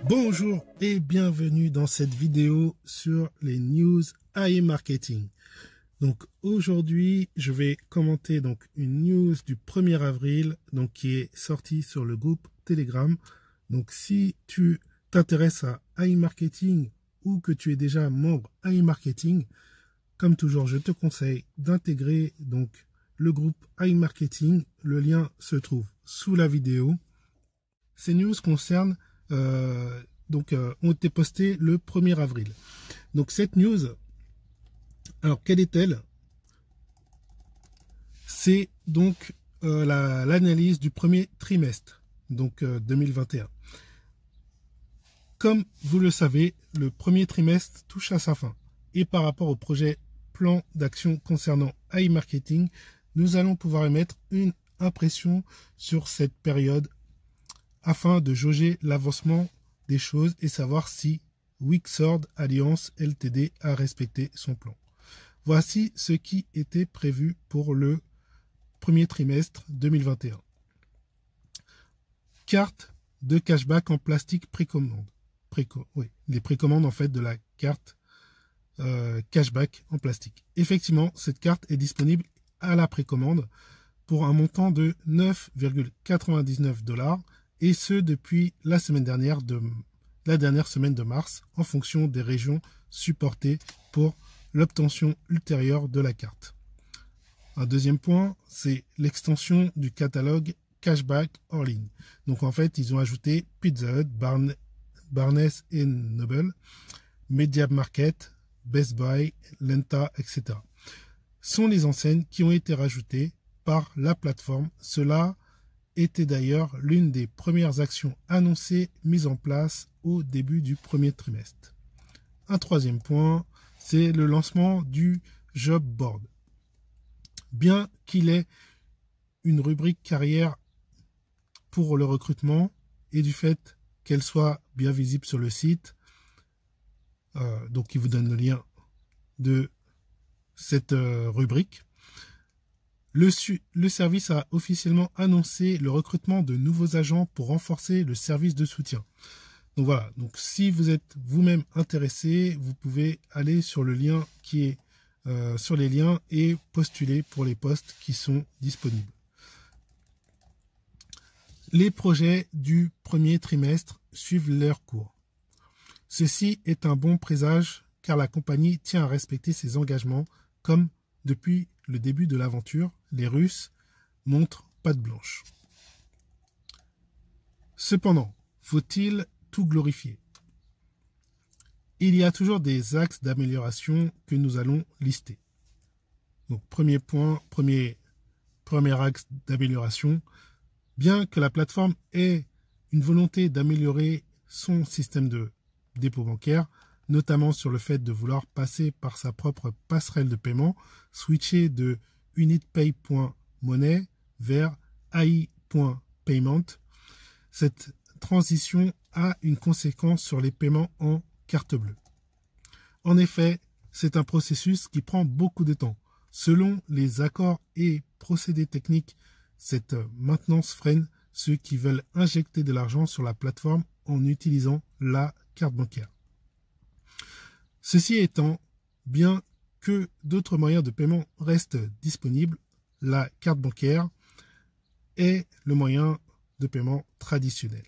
Bonjour et bienvenue dans cette vidéo sur les news AI marketing. Donc aujourd'hui, je vais commenter donc une news du 1er avril donc qui est sortie sur le groupe Telegram. Donc si tu t'intéresses à AI marketing ou que tu es déjà membre AI marketing, comme toujours, je te conseille d'intégrer donc le groupe AI marketing. Le lien se trouve sous la vidéo. Ces news concernent ont été postées le 1er avril. Donc cette news, alors quelle est-elle? C'est donc l'analyse du premier trimestre, donc 2021. Comme vous le savez, le premier trimestre touche à sa fin. Et par rapport au projet plan d'action concernant AI marketing, nous allons pouvoir émettre une impression sur cette période afin de jauger l'avancement des choses et savoir si Wixord Alliance Ltd a respecté son plan. Voici ce qui était prévu pour le premier trimestre 2021. Carte de cashback en plastique précommande. Les précommandes en fait de la carte cashback en plastique. Effectivement, cette carte est disponible à la précommande pour un montant de 9,99 $. Et ce depuis la dernière semaine de mars, en fonction des régions supportées pour l'obtention ultérieure de la carte. Un deuxième point, c'est l'extension du catalogue Cashback All-in. Donc en fait, ils ont ajouté Pizza Hut, Barnes & Noble, Media Market, Best Buy, Lenta, etc. Sont les enseignes qui ont été rajoutées par la plateforme. Cela était d'ailleurs l'une des premières actions annoncées mises en place au début du premier trimestre. Un troisième point, c'est le lancement du Job Board. Bien qu'il ait une rubrique carrière pour le recrutement et du fait qu'elle soit bien visible sur le site, donc il vous donne le lien de cette rubrique. Le service a officiellement annoncé le recrutement de nouveaux agents pour renforcer le service de soutien. Donc voilà, donc si vous êtes vous-même intéressé, vous pouvez aller sur le lien qui est sur les liens et postuler pour les postes qui sont disponibles. Les projets du premier trimestre suivent leur cours. Ceci est un bon présage car la compagnie tient à respecter ses engagements comme depuis le début de l'aventure, les Russes montrent patte blanche. Cependant, faut-il tout glorifier? Il y a toujours des axes d'amélioration que nous allons lister. Donc, premier point, premier axe d'amélioration. Bien que la plateforme ait une volonté d'améliorer son système de dépôt bancaire, notamment sur le fait de vouloir passer par sa propre passerelle de paiement, switcher de unitpay.money vers AI.payment. Cette transition a une conséquence sur les paiements en carte bleue. En effet, c'est un processus qui prend beaucoup de temps. Selon les accords et procédés techniques, cette maintenance freine ceux qui veulent injecter de l'argent sur la plateforme en utilisant la carte bancaire. Ceci étant, bien que d'autres moyens de paiement restent disponibles, la carte bancaire est le moyen de paiement traditionnel.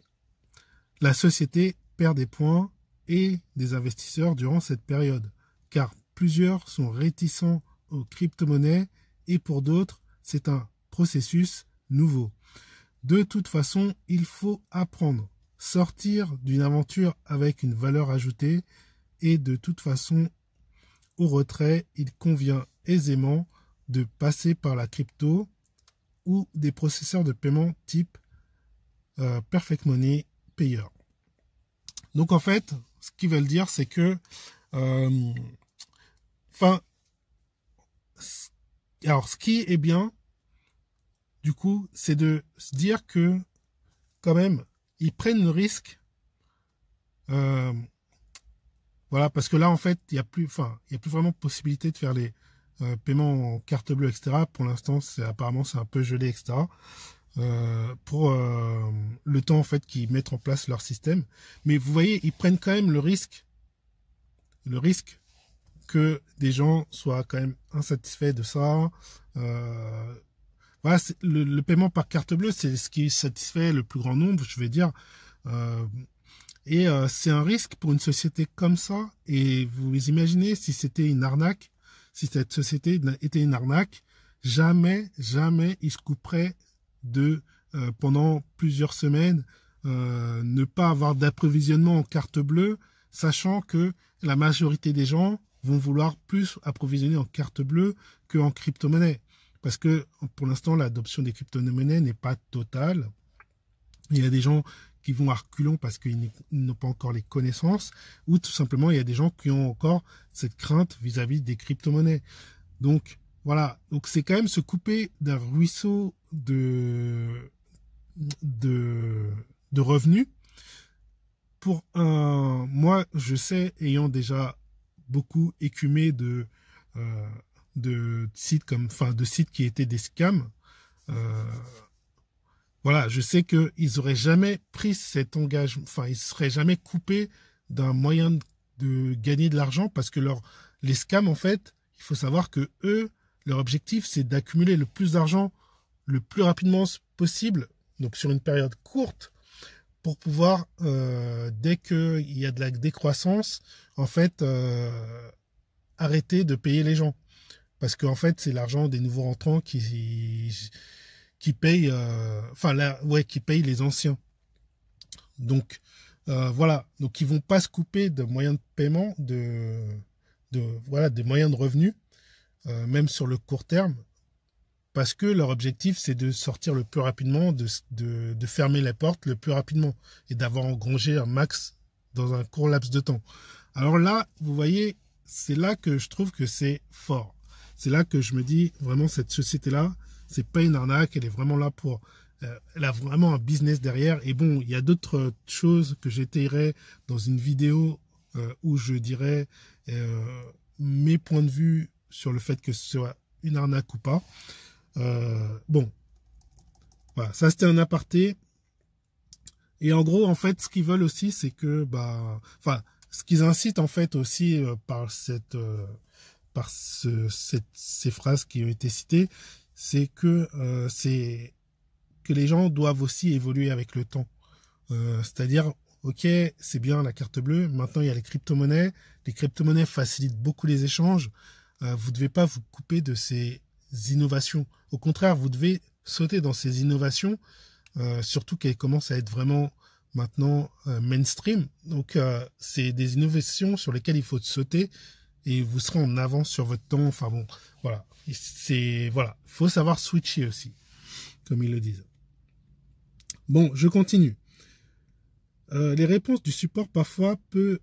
La société perd des points et des investisseurs durant cette période, car plusieurs sont réticents aux crypto-monnaies et pour d'autres, c'est un processus nouveau. De toute façon, il faut apprendre, sortir d'une aventure avec une valeur ajoutée et de toute façon, au retrait, il convient aisément de passer par la crypto ou des processeurs de paiement type Perfect Money Payer. Donc en fait, ce qu'ils veulent dire, c'est que alors ce qui est bien, du coup, c'est de se dire que quand même, ils prennent le risque. Voilà, parce que là, en fait, il n'y a plus vraiment possibilité de faire paiement en carte bleue, etc. Pour l'instant, apparemment c'est un peu gelé, etc. Pour le temps en fait qu'ils mettent en place leur système. Mais vous voyez, ils prennent quand même le risque que des gens soient quand même insatisfaits de ça. Voilà, le paiement par carte bleue, c'est ce qui satisfait le plus grand nombre, je vais dire. C'est un risque pour une société comme ça. Et vous imaginez si c'était une arnaque, si cette société était une arnaque, jamais ils se couperaient de, pendant plusieurs semaines, ne pas avoir d'approvisionnement en carte bleue, sachant que la majorité des gens vont vouloir plus approvisionner en carte bleue qu'en crypto-monnaie. Parce que pour l'instant, l'adoption des crypto-monnaies n'est pas totale. Il y a des gens qui vont à reculons parce qu'ils n'ont pas encore les connaissances, ou tout simplement, il y a des gens qui ont encore cette crainte vis-à-vis des crypto-monnaies. Donc, voilà. Donc, c'est quand même se couper d'un ruisseau de revenus. Pour moi, je sais, ayant déjà beaucoup écumé de sites de sites qui étaient des scams, voilà, je sais qu'ils n'auraient jamais pris cet engagement, ils ne seraient jamais coupés d'un moyen de gagner de l'argent parce que les scams, en fait, il faut savoir que eux, leur objectif, c'est d'accumuler le plus d'argent le plus rapidement possible, donc sur une période courte, pour pouvoir, dès qu'il y a de la décroissance, en fait, arrêter de payer les gens. Parce qu'en fait, c'est l'argent des nouveaux rentrants qui payent, qui payent les anciens. Donc, voilà. Donc, ils vont pas se couper de moyens de paiement, des moyens de revenus, même sur le court terme, parce que leur objectif, c'est de sortir le plus rapidement, de fermer les portes le plus rapidement et d'avoir engrangé un max dans un court laps de temps. Alors là, vous voyez, c'est là que je trouve que c'est fort. C'est là que je me dis, vraiment, cette société-là, c'est pas une arnaque, elle est vraiment là pour... elle a vraiment un business derrière. Et bon, il y a d'autres choses que j'étayerai dans une vidéo où je dirais mes points de vue sur le fait que ce soit une arnaque ou pas. Bon, voilà, ça c'était un aparté. Et en gros, en fait, ce qu'ils veulent aussi, c'est que, ce qu'ils incitent en fait aussi par ces phrases qui ont été citées, c'est que les gens doivent aussi évoluer avec le temps. C'est-à-dire, ok, c'est bien la carte bleue, maintenant il y a les crypto-monnaies. Les crypto-monnaies facilitent beaucoup les échanges. Vous ne devez pas vous couper de ces innovations. Au contraire, vous devez sauter dans ces innovations, surtout qu'elles commencent à être vraiment maintenant mainstream. Donc, c'est des innovations sur lesquelles il faut sauter et vous serez en avance sur votre temps. Enfin bon, voilà. Voilà. Faut savoir switcher aussi, comme ils le disent. Bon, je continue. Les réponses du support parfois peu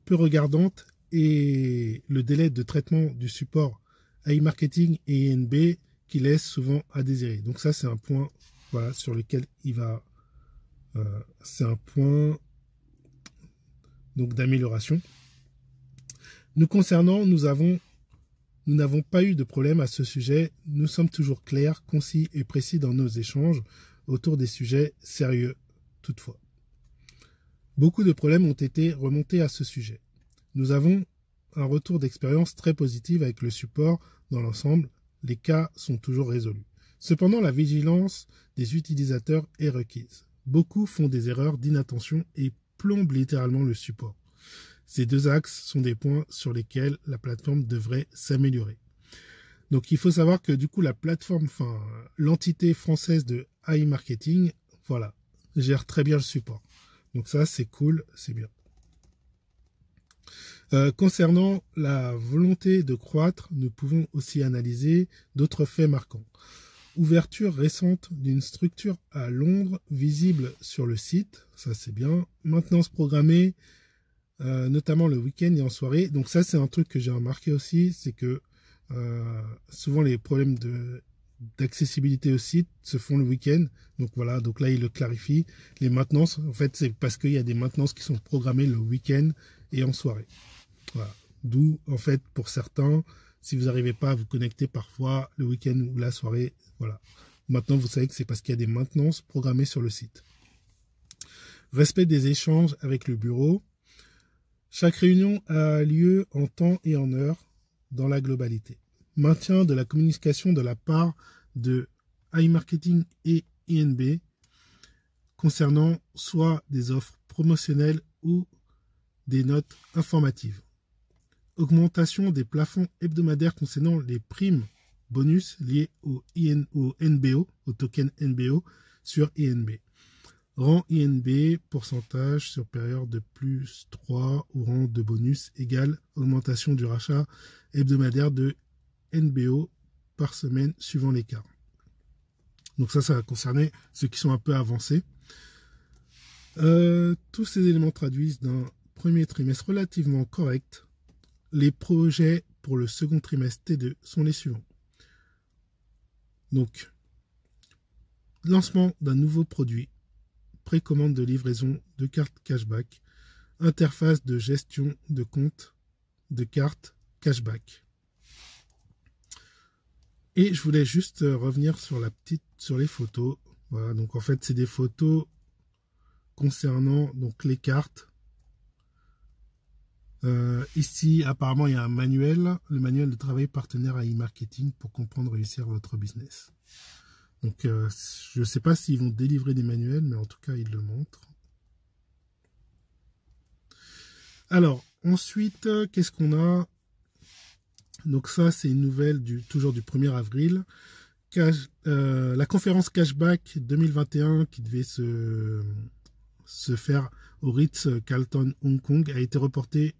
regardantes et le délai de traitement du support AI Marketing et INB qui laisse souvent à désirer. Donc ça, c'est un point sur lequel il va... c'est un point d'amélioration. Nous concernant, nous n'avons pas eu de problème à ce sujet. Nous sommes toujours clairs, concis et précis dans nos échanges autour des sujets sérieux, toutefois. Beaucoup de problèmes ont été remontés à ce sujet. Nous avons un retour d'expérience très positif avec le support dans l'ensemble. Les cas sont toujours résolus. Cependant, la vigilance des utilisateurs est requise. Beaucoup font des erreurs d'inattention et plombent littéralement le support. Ces deux axes sont des points sur lesquels la plateforme devrait s'améliorer. Donc il faut savoir que du coup la plateforme, l'entité française de AI Marketing, gère très bien le support. Donc ça c'est cool, c'est bien. Concernant la volonté de croître, nous pouvons aussi analyser d'autres faits marquants. Ouverture récente d'une structure à Londres visible sur le site, ça c'est bien. Maintenance programmée, notamment le week-end et en soirée. Donc ça c'est un truc que j'ai remarqué aussi, c'est que souvent les problèmes d'accessibilité au site se font le week-end. Donc voilà, donc là il le clarifie. Les maintenances, en fait c'est parce qu'il y a des maintenances qui sont programmées le week-end et en soirée. Voilà. D'où en fait pour certains Si vous n'arrivez pas à vous connecter parfois le week-end ou la soirée, voilà. Maintenant, vous savez que c'est parce qu'il y a des maintenances programmées sur le site. Respect des échanges avec le bureau. Chaque réunion a lieu en temps et en heure dans la globalité. Maintien de la communication de la part de iMarketing et INB concernant soit des offres promotionnelles ou des notes informatives. Augmentation des plafonds hebdomadaires concernant les primes bonus liés au NBO, au token NBO sur INB. Rang INB, pourcentage supérieur de plus 3 au rang de bonus égale augmentation du rachat hebdomadaire de NBO par semaine suivant l'écart. Donc ça va concerner ceux qui sont un peu avancés. Tous ces éléments traduisent d'un premier trimestre relativement correct. Les projets pour le second trimestre T2 sont les suivants. Donc, lancement d'un nouveau produit, précommande de livraison de cartes cashback, interface de gestion de compte de cartes cashback. Et je voulais juste revenir sur les photos. Voilà, donc en fait, c'est des photos concernant donc les cartes. Ici, apparemment, il y a un manuel, le manuel de travail partenaire à e-marketing pour comprendre et réussir votre business. Donc, je ne sais pas s'ils vont délivrer des manuels, mais en tout cas, ils le montrent. Alors, ensuite, qu'est-ce qu'on a? Donc ça, c'est une nouvelle toujours du 1er avril. La conférence Cashback 2021 qui devait se faire au Ritz-Carlton Hong Kong a été reportée.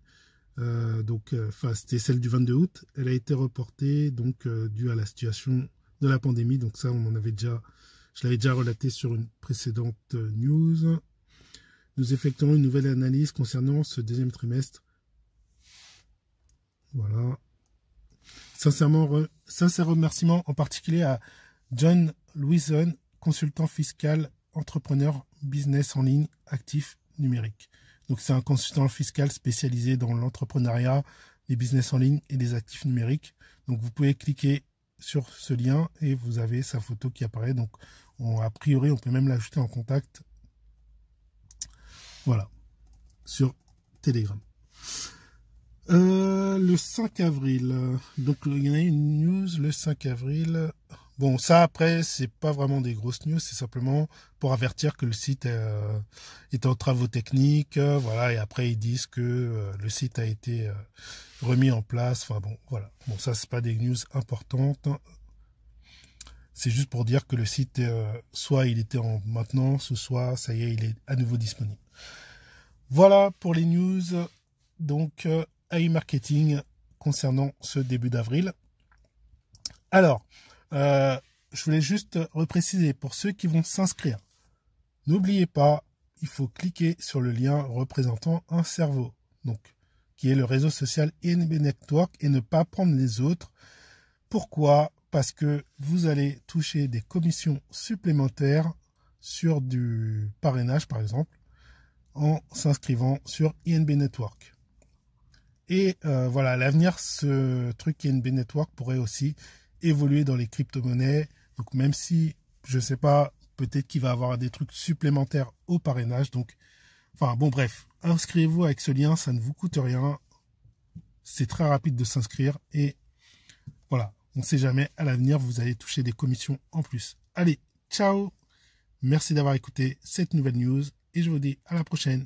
C'était celle du 22 août. Elle a été reportée donc due à la situation de la pandémie. Donc ça, je l'avais déjà relaté sur une précédente news. Nous effectuerons une nouvelle analyse concernant ce deuxième trimestre. Voilà. Sincère remerciement en particulier à John Louison, consultant fiscal, entrepreneur, business en ligne, actif numérique. Donc c'est un consultant fiscal spécialisé dans l'entrepreneuriat, les business en ligne et les actifs numériques. Donc vous pouvez cliquer sur ce lien et vous avez sa photo qui apparaît. Donc a priori on peut même l'ajouter en contact. Voilà, sur Telegram. Le 5 avril, donc il y en a une news le 5 avril. Bon, ça après, c'est pas vraiment des grosses news, c'est simplement pour avertir que le site est en travaux techniques, voilà, et après ils disent que le site a été remis en place, enfin bon, voilà. Bon, ça c'est pas des news importantes, c'est juste pour dire que le site, soit il était en maintenance, ou soit, ça y est, il est à nouveau disponible. Voilà pour les news, donc, iMarketing concernant ce début d'avril. Alors, je voulais juste repréciser pour ceux qui vont s'inscrire. N'oubliez pas, il faut cliquer sur le lien représentant un cerveau, donc qui est le réseau social INB Network, et ne pas prendre les autres. Pourquoi? Parce que vous allez toucher des commissions supplémentaires sur du parrainage, par exemple, en s'inscrivant sur INB Network. Et voilà, à l'avenir, ce truc INB Network pourrait aussi évoluer dans les crypto-monnaies. Donc même si, je ne sais pas, peut-être qu'il va avoir des trucs supplémentaires au parrainage. Donc, enfin bon, bref, inscrivez-vous avec ce lien, ça ne vous coûte rien. C'est très rapide de s'inscrire. Et voilà, on ne sait jamais, à l'avenir, vous allez toucher des commissions en plus. Allez, ciao! Merci d'avoir écouté cette nouvelle news et je vous dis à la prochaine.